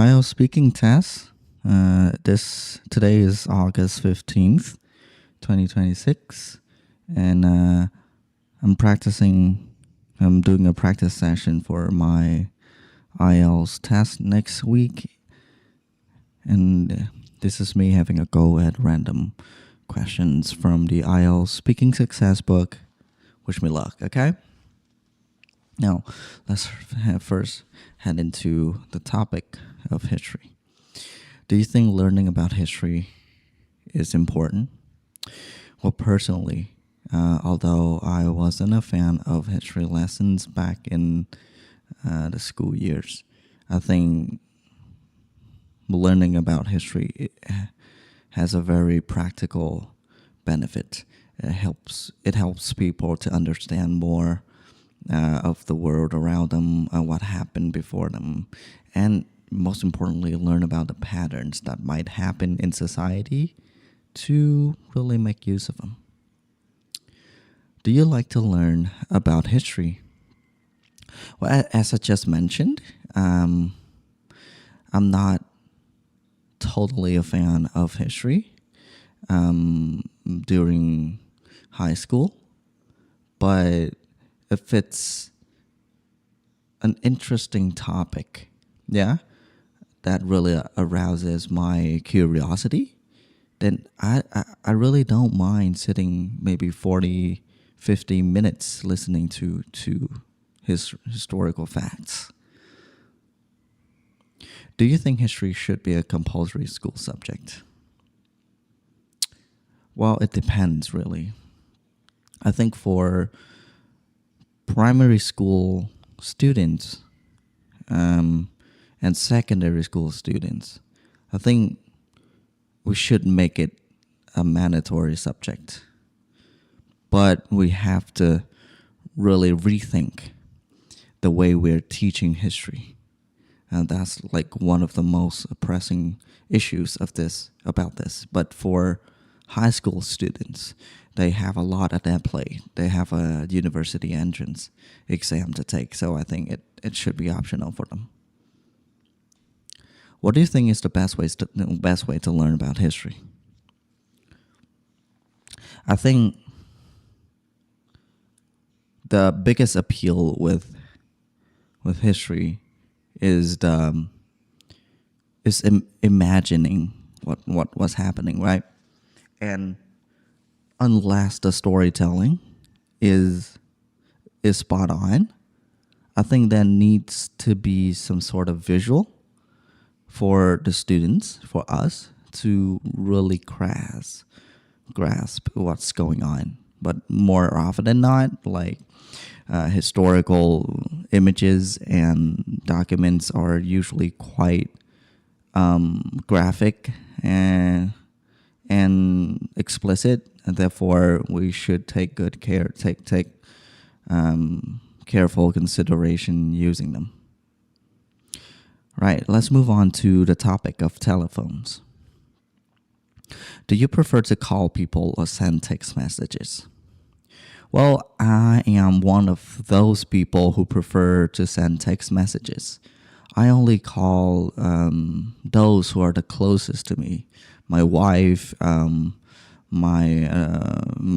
IELTS speaking test. This today is August 15th, 2026, and I'm practicing. I'm doing a practice session for my IELTS test next week, and this is me having a go at random questions from the IELTS Speaking Success book. Wish me luck, okay? Now, let's first head into the topic of history. Do you think learning about history is important? Well, personally, although I wasn't a fan of history lessons back in the school years, I think learning about history has a very practical benefit. It helps people to understand more of the world around them, what happened before them, and most importantly, learn about the patterns that might happen in society to really make use of them. Do you like to learn about history? Well, as I just mentioned, I'm not totally a fan of history during high school, but if it's an interesting topic, that really arouses my curiosity, then I really don't mind sitting maybe 40, 50 minutes listening to his historical facts. Do you think history should be a compulsory school subject? Well, it depends, really. I think for primary school students and secondary school students, I think we should make it a mandatory subject. But we have to really rethink the way we're teaching history. And that's like one of the most pressing issues about this. But for high school students, they have a lot at their plate. They have a university entrance exam to take, so I think it should be optional for them. What do you think is the best way to learn about history? I think the biggest appeal with history is imagining what was happening, right? And unless the storytelling is spot on, I think there needs to be some sort of visual for the students, for us, to really grasp what's going on. But more often than not, like historical images and documents are usually quite graphic and explicit, and therefore we should take good care, take careful consideration using them. Right, let's move on to the topic of telephones. Do you prefer to call people or send text messages? Well, I am one of those people who prefer to send text messages. I only call those who are the closest to me, my wife, my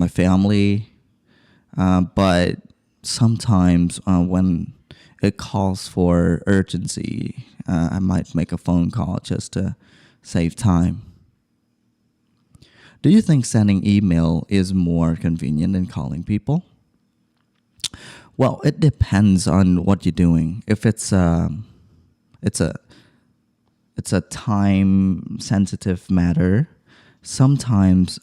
family. But sometimes when it calls for urgency, I might make a phone call just to save time. Do you think sending email is more convenient than calling people? Well, it depends on what you're doing. If it's a time sensitive matter, sometimes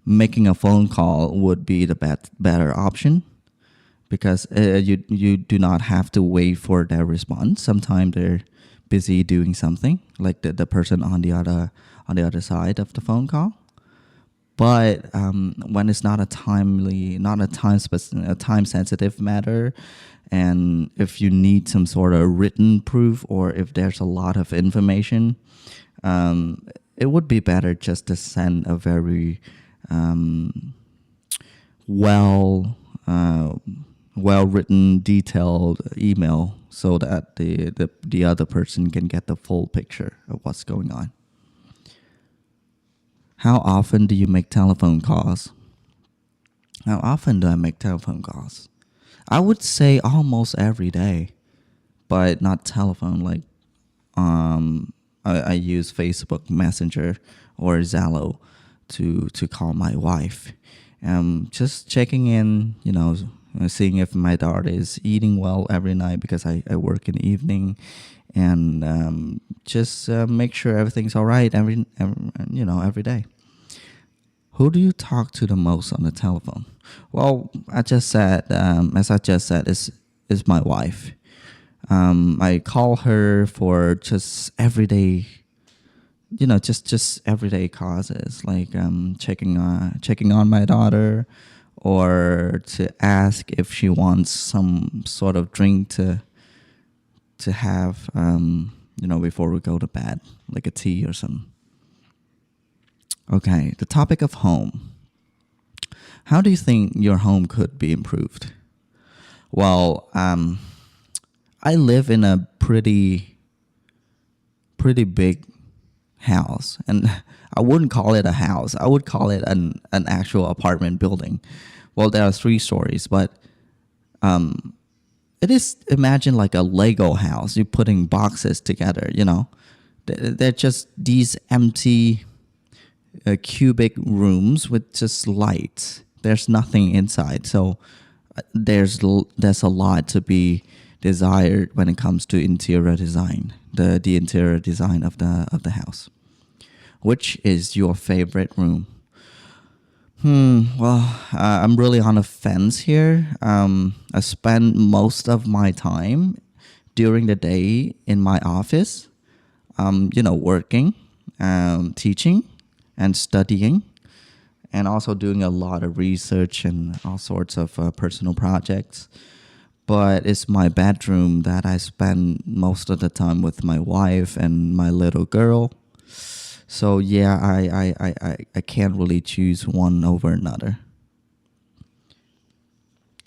making a phone call would be the better option, because you do not have to wait for their response. Sometimes they're busy doing something, like the person on the other side of the phone call. But when it's not a time sensitive matter, and if you need some sort of written proof, or if there's a lot of information, it would be better just to send a very well well written, detailed email so that the other person can get the full picture of what's going on. How often do you make telephone calls? How often do I make telephone calls? I would say almost every day, but not telephone. Like, I use Facebook Messenger or Zallo to call my wife. Just checking in, seeing if my daughter is eating well every night because I work in the evening, and just make sure everything's all right every day. Who do you talk to the most on the telephone? Well, as I just said, is my wife. I call her for just everyday, just everyday causes, like checking on my daughter, or to ask if she wants some sort of drink to have, before we go to bed, like a tea or something. Okay, the topic of home. How do you think your home could be improved? Well, I live in a pretty big house, and I wouldn't call it a house. I would call it an actual apartment building. Well, there are 3 stories, but it is, imagine like a Lego house. You're putting boxes together. They're just these empty cubic rooms with just lights. There's nothing inside, so there's a lot to be desired when it comes to interior design, the interior design of the house. Which is your favorite room? Well, I'm really on a fence here. I spend most of my time during the day in my office, working, teaching, and studying, and also doing a lot of research and all sorts of personal projects. But it's my bedroom that I spend most of the time with my wife and my little girl. So yeah, I can't really choose one over another.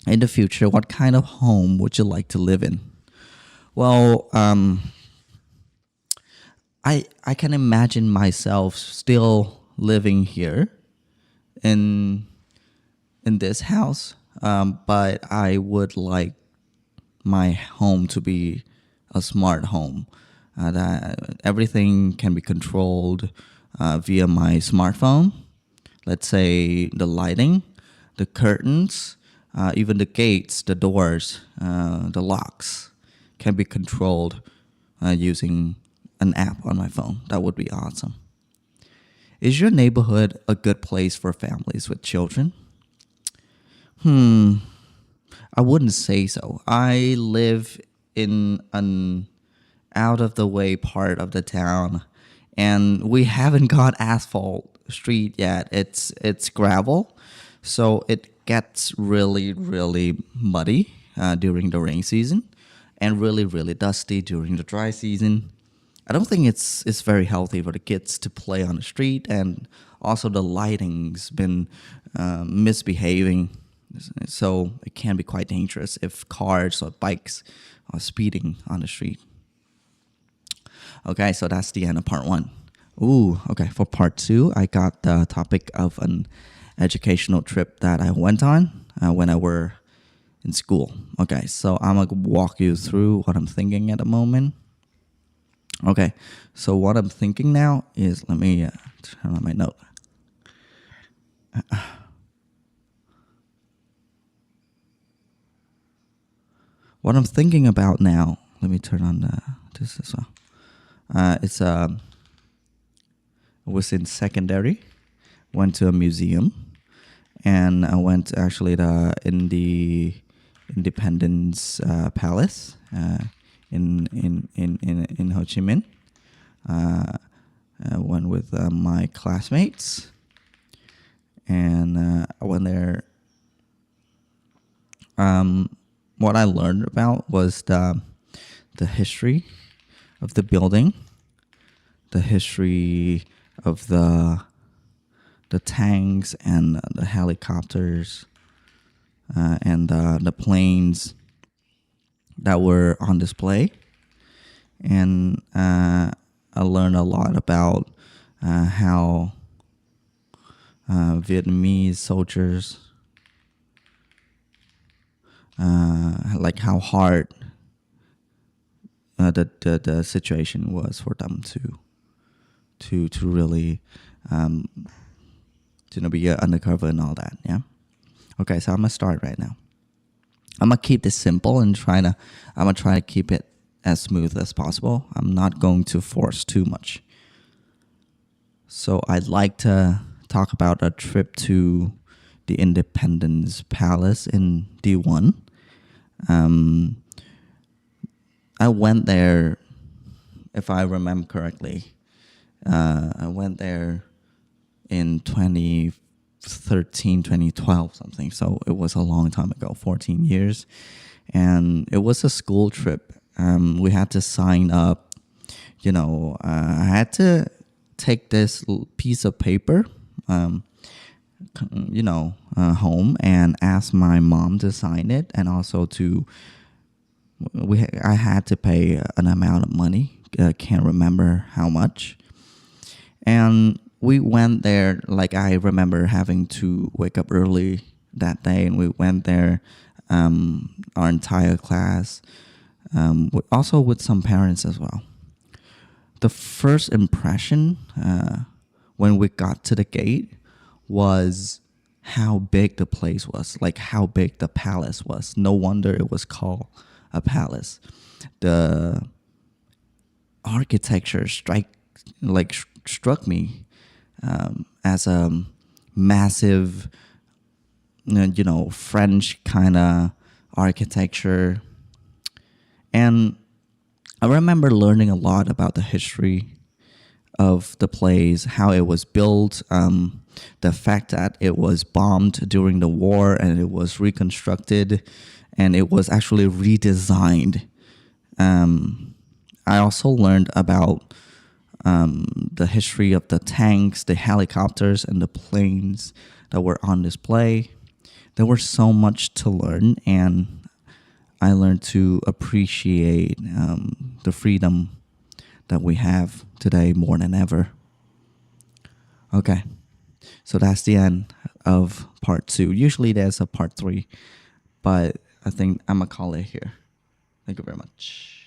In the future, what kind of home would you like to live in? Well, I can imagine myself still living here in this house, but I would like my home to be a smart home. That everything can be controlled via my smartphone. Let's say the lighting, the curtains, even the gates, the doors, the locks can be controlled using an app on my phone. That would be awesome. Is your neighborhood a good place for families with children? I wouldn't say so. I live in an out of the way part of the town, and we haven't got asphalt street yet. It's gravel, so it gets really really muddy during the rain season, and really really dusty during the dry season. I don't think it's very healthy for the kids to play on the street, and also the lighting's been misbehaving, so it can be quite dangerous if cars or bikes are speeding on the street. Okay, so that's the end of part 1. Ooh, okay. For part 2, I got the topic of an educational trip that I went on when I were in school. Okay, so I'm gonna walk you through what I'm thinking at the moment. Okay, so what I'm thinking now is, let me turn on my note. What I'm thinking about now, let me turn on this as well. It was in secondary, went to a museum, and I went actually in the Independence Palace in Ho Chi Minh. I went with my classmates, and I went there. What I learned about was the history of the building, the history of the tanks and the helicopters, and the planes that were on display. And I learned a lot about how Vietnamese soldiers, like how hard the situation was for them to really be undercover and all that. Yeah. Okay, so I'm gonna start right now. I'm gonna keep this simple and I'm gonna try to keep it as smooth as possible. I'm not going to force too much. So I'd like to talk about a trip to the Independence Palace in D1. I went there, if I remember correctly. I went there in 2013, 2012, something. So it was a long time ago, 14 years. And it was a school trip. We had to sign up. I had to take this piece of paper, home and ask my mom to sign it, and also I had to pay an amount of money. Can't remember how much. And we went there, like I remember having to wake up early that day, and we went there, our entire class, also with some parents as well. The first impression when we got to the gate was how big the place was, like how big the palace was. No wonder it was called a palace. The architecture struck me as a massive, French kind of architecture. And I remember learning a lot about the history of the place, how it was built, the fact that it was bombed during the war and it was reconstructed and it was actually redesigned. I also learned about the history of the tanks, the helicopters, and the planes that were on display. There was so much to learn, and I learned to appreciate the freedom that we have today more than ever. Okay, so that's the end of part 2. Usually there's a part 3, but I think I'm going to call it here. Thank you very much.